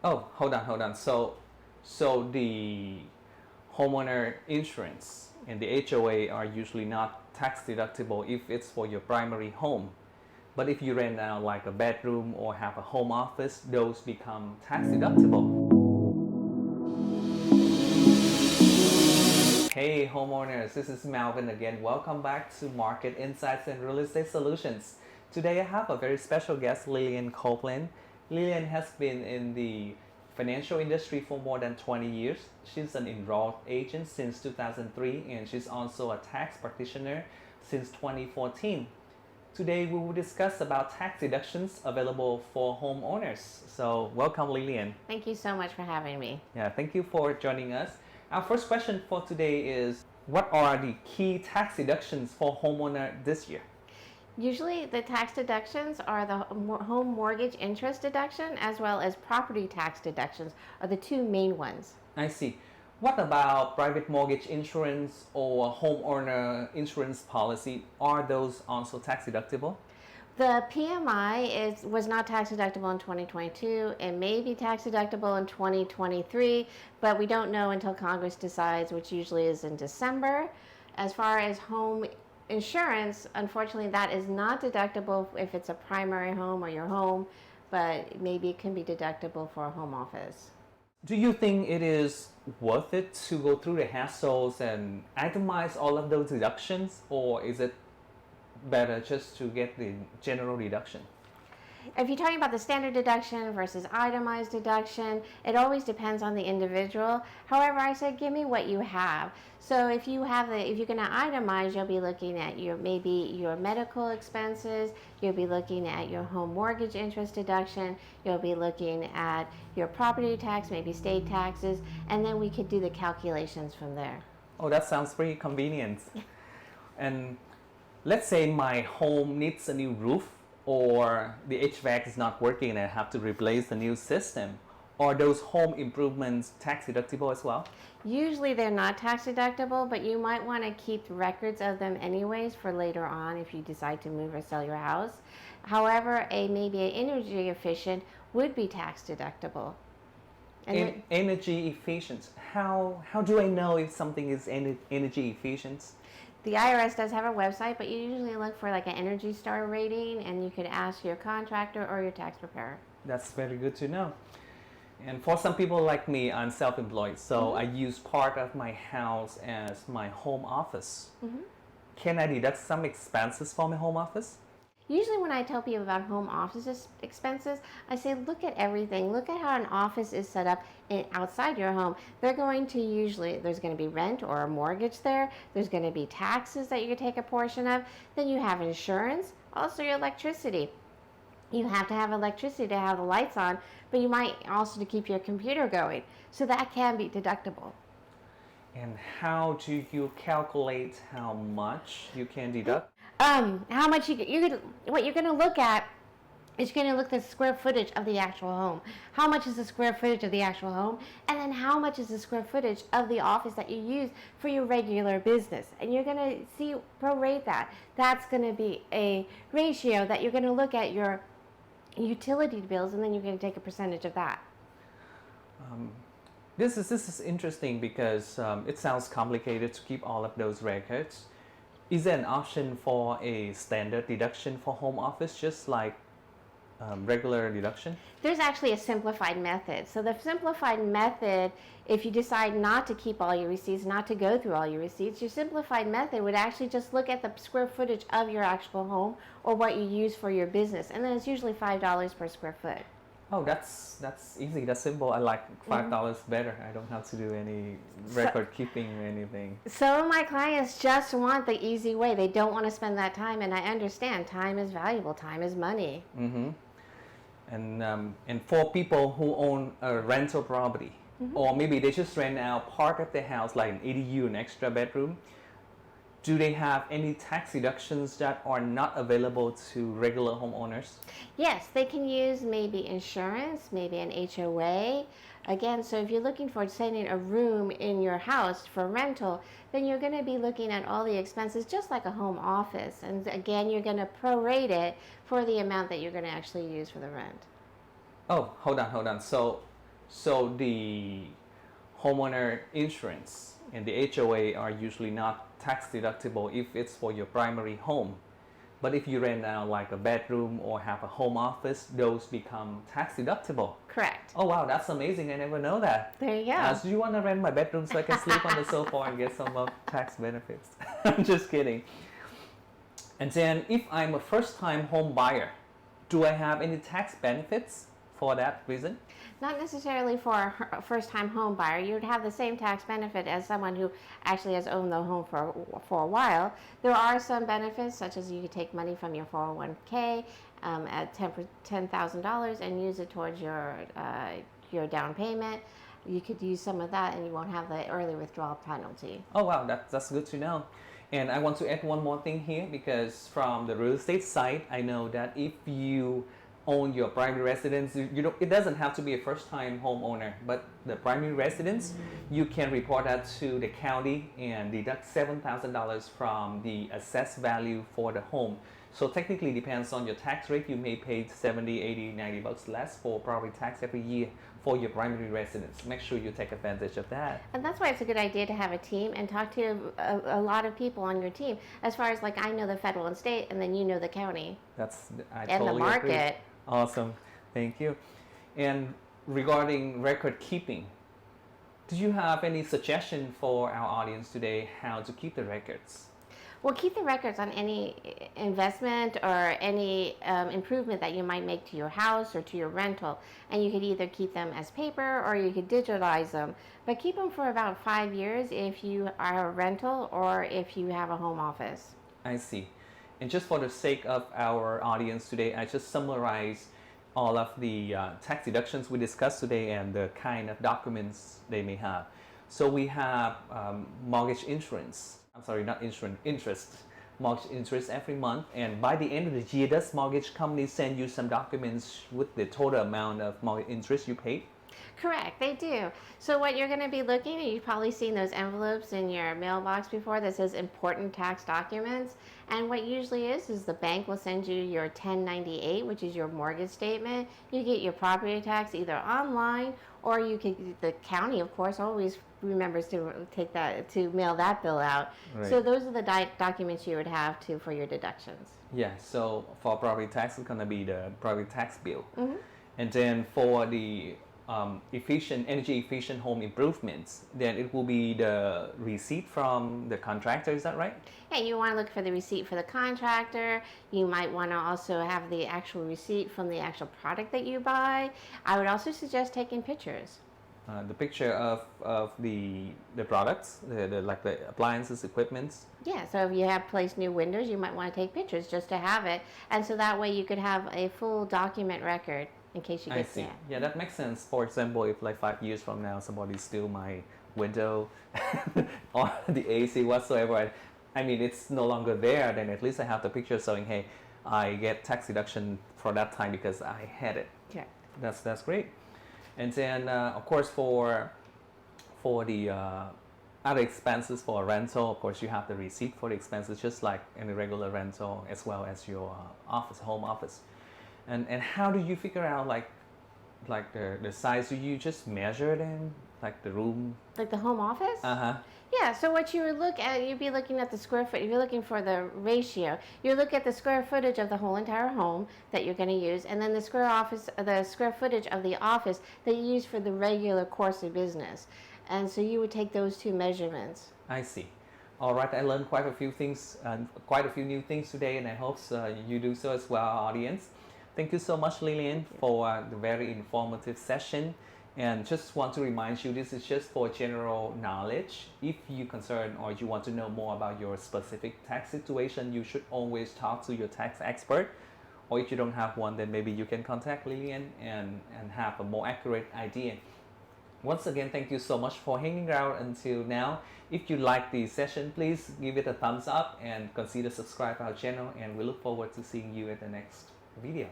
Oh, hold on. So the homeowner insurance and the HOA are usually not tax deductible if it's for your primary home. But if you rent out like a bedroom or have a home office, those become tax deductible. Hey homeowners, this is Malvin again. Welcome back to Market Insights and Real Estate Solutions. Today I have a very special guest, Lillian Copeland. Lillian has been in the financial industry for more than 20 years. She's an enrolled agent since 2003 and she's also a tax practitioner since 2014. Today we will discuss about tax deductions available for homeowners. So welcome Lillian. Thank you so much for having me. Yeah, thank you for joining us. Our first question for today is, what are the key tax deductions for homeowner this year? Usually the tax deductions are the home mortgage interest deduction as well as property tax deductions are the two main ones. I see. What about private mortgage insurance or homeowner insurance policy? Are those also tax deductible? The PMI was not tax deductible in 2022. It may be tax deductible in 2023, but we don't know until Congress decides, which usually is in December. As far as home insurance, unfortunately, that is not deductible if it's a primary home or your home, but maybe it can be deductible for a home office. Do you think it is worth it to go through the hassles and itemize all of those deductions, or is it better just to get the general deduction? If you're talking about the standard deduction versus itemized deduction, it always depends on the individual. However, I said give me what you have. So if you're going to itemize, you'll be looking at maybe your medical expenses, you'll be looking at your home mortgage interest deduction, you'll be looking at your property tax, maybe state taxes, and then we could do the calculations from there. Oh, that sounds pretty convenient. And let's say my home needs a new roof, or the HVAC is not working and I have to replace the new system. Are those home improvements tax deductible as well? Usually they're not tax deductible, but you might want to keep records of them anyways for later on if you decide to move or sell your house. However, maybe an energy efficient would be tax deductible. And energy efficient. How do I know if something is energy efficient? The IRS does have a website, but you usually look for like an Energy Star rating, and you could ask your contractor or your tax preparer. That's very good to know. And for some people like me, I'm self-employed, so I use part of my house as my home office. Can I deduct some expenses for my home office? Usually when I tell people about home office expenses, I say look at everything. Look at how an office is set up outside your home. There's going to be rent or a mortgage there. There's going to be taxes that you can take a portion of. Then you have insurance, also your electricity. You have to have electricity to have the lights on, but you might also to keep your computer going. So that can be deductible. And how do you calculate how much you can deduct? How much what you're going to look at is you're going to look at the square footage of the actual home. How much is the square footage of the actual home? And then how much is the square footage of the office that you use for your regular business? And you're going to prorate that. That's going to be a ratio that you're going to look at your utility bills, and then you're going to take a percentage of that. This is interesting because it sounds complicated to keep all of those records. Is there an option for a standard deduction for home office, just like regular deduction? There's actually a simplified method. So the simplified method, if you decide not to keep all your receipts, not to go through all your receipts, your simplified method would actually just look at the square footage of your actual home or what you use for your business. And then it's usually $5 per square foot. Oh, that's easy. That's simple. I like $5 better. I don't have to do any record keeping or anything. Some of my clients just want the easy way. They don't want to spend that time, and I understand time is valuable. Time is money. And for people who own a rental property, or maybe they just rent out part of their house, like an ADU, an extra bedroom, do they have any tax deductions that are not available to regular homeowners? Yes, they can use maybe insurance, maybe an HOA. Again, so if you're looking for setting a room in your house for rental, then you're going to be looking at all the expenses just like a home office. And again, you're going to prorate it for the amount that you're going to actually use for the rent. Oh, hold on. So the homeowner insurance and the HOA are usually not tax deductible if it's for your primary home. But if you rent out like a bedroom or have a home office, those become tax deductible. Correct. Oh wow, that's amazing. I never know that. There you go. So you want to rent my bedroom so I can sleep on the sofa and get some tax benefits? I'm just kidding. And then if I'm a first-time home buyer, do I have any tax benefits for that reason? Not necessarily for a first-time home buyer. You would have the same tax benefit as someone who actually has owned the home for a while. There are some benefits, such as you could take money from your 401k at $10,000 and use it towards your down payment. You could use some of that, and you won't have the early withdrawal penalty. Oh wow, that's good to know. And I want to add one more thing here, because from the real estate side, I know that if you own your primary residence, it doesn't have to be a first-time homeowner, but the primary residence, you can report that to the county and deduct $7,000 from the assessed value for the home. So technically, depends on your tax rate, you may pay 70, 80, 90 bucks less for property tax every year for your primary residence. Make sure you take advantage of that. And that's why it's a good idea to have a team and talk to a lot of people on your team. As far as like, I know the federal and state, and then you know the county. I and totally the market. Agree. Awesome, thank you. And regarding record keeping, do you have any suggestion for our audience today how to keep the records? Well, keep the records on any investment or any improvement that you might make to your house or to your rental. And you could either keep them as paper or you could digitalize them. But keep them for about 5 years if you are a rental or if you have a home office. I see. And just for the sake of our audience today, I just summarized all of the tax deductions we discussed today and the kind of documents they may have. So we have mortgage insurance. I'm sorry, not insurance, interest. Mortgage interest every month. And by the end of the year, does mortgage company send you some documents with the total amount of mortgage interest you paid? Correct, they do. So what you're going to be looking at, you've probably seen those envelopes in your mailbox before that says important tax documents. And what usually is the bank will send you your 1098, which is your mortgage statement. You get your property tax either online, or you could, the county, of course, always remembers to take that, to mail that bill out. Right. So those are the documents you would have for your deductions. Yeah, so for property tax, it's going to be the property tax bill. Mm-hmm. And then for the energy efficient home improvements, then it will be the receipt from the contractor, is that right? Yeah, you want to look for the receipt for the contractor. You might want to also have the actual receipt from the actual product that you buy. I would also suggest taking pictures. The picture of the products, like the appliances, equipments. Yeah, so if you have placed new windows, you might want to take pictures just to have it. And so that way you could have a full document record in case you get I see. Yeah, that makes sense. For example, if like 5 years from now somebody steal my window or the AC whatsoever, I mean it's no longer there, then at least I have the picture showing, hey, I get tax deduction for that time because I had it. Yeah. That's great. And then of course for the other expenses for a rental, of course you have the receipt for the expenses just like any regular rental, as well as your home office. And how do you figure out like the size? Do you just measure them, like the room? Like the home office? Uh-huh. Yeah, so what you would look at, you'd be looking at the square foot. If you're looking for the ratio, you look at the square footage of the whole entire home that you're going to use, and then the square footage of the office that you use for the regular course of business. And so you would take those two measurements. I see. All right, I learned quite a few things, quite a few new things today, and I hope you do so as well, our audience. Thank you so much, Lillian, for the very informative session. And just want to remind you, this is just for general knowledge. If you're concerned or you want to know more about your specific tax situation, you should always talk to your tax expert. Or if you don't have one, then maybe you can contact Lillian and have a more accurate idea. Once again, thank you so much for hanging around until now. If you like the session, please give it a thumbs up and consider subscribe our channel. And we look forward to seeing you at the next video.